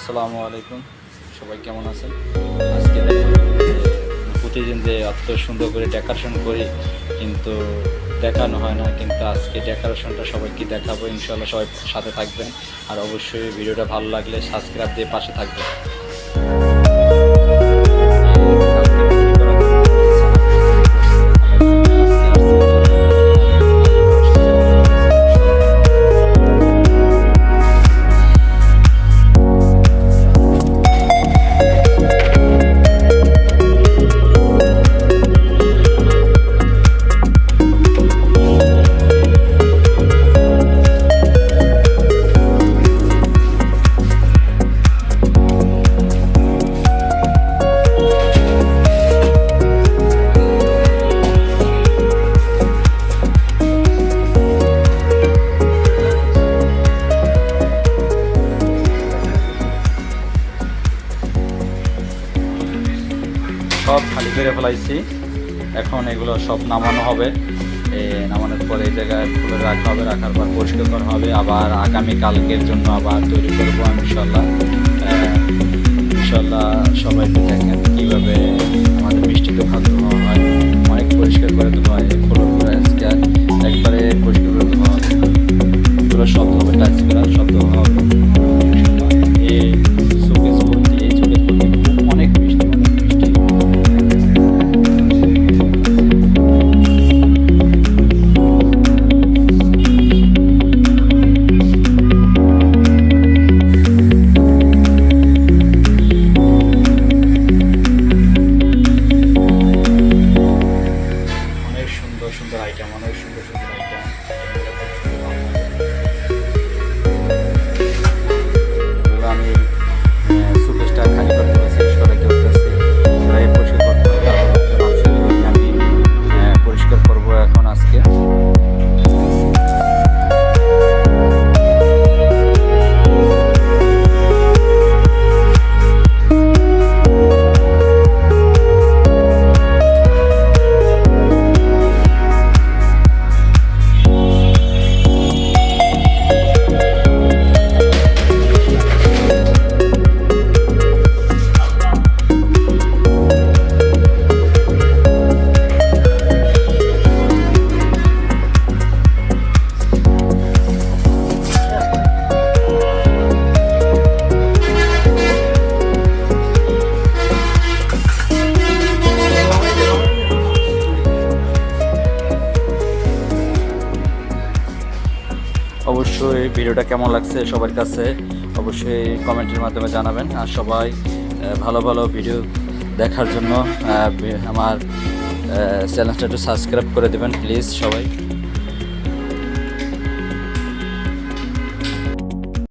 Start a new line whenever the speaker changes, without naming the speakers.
আসসালামু আলাইকুম, সবাই কেমন আছেন? আজকে প্রতিদিন যে এত সুন্দর করে ডেকোরেশন করি কিন্তু দেখানো হয় না, কিন্তু আজকে ডেকোরেশনটা সবাইকে দেখাবো। ইনশাল্লাহ সবাই সাথে থাকবেন, আর অবশ্যই ভিডিওটা ভালো লাগলে সাবস্ক্রাইব দিয়ে পাশে থাকবেন। সব খালি করে ফেলাইছি, এখন এগুলো সব নামানো হবে। নামানোর পরে এই জায়গায় খুলে রাখা হবে, রাখার পর পরিষ্কার করা হবে। আবার আগামী কালকের জন্য আবার তৈরি করবো ইনশাল্লাহ। সবাই দেখেন কীভাবে আমাদের মিষ্টি দোকান ধোয়া হয়, অনেক পরিষ্কার করে ধোয়া হয়। ফ্লোর করে আজকে একবারে পরিষ্কার করে ধোয়া হবে, এগুলো শব্দ হবে, টাচ করা শব্দ হবে। এই শোকেস ভর্তি, এই শোকেস ভর্তি অনেক মিষ্টি, অনেক মিষ্টি। সুন্দর আইটেম, অনেক সুন্দর সুন্দর আইটেম। আমি সুকেশটা খালি করতে পারছি, সরাইতে উঠতেছি, সরাই পরিষ্কার করতে হবে। আমি পরিষ্কার করবো এখন আজকে। অবশ্যই ভিডিওটা কেমন লাগছে সবার কাছে অবশ্যই কমেন্টের মাধ্যমে জানাবেন। আর সবাই ভালো ভালো ভিডিও দেখার জন্য আমার চ্যানেলটা একটু সাবস্ক্রাইব করে দেবেন প্লিজ সবাই।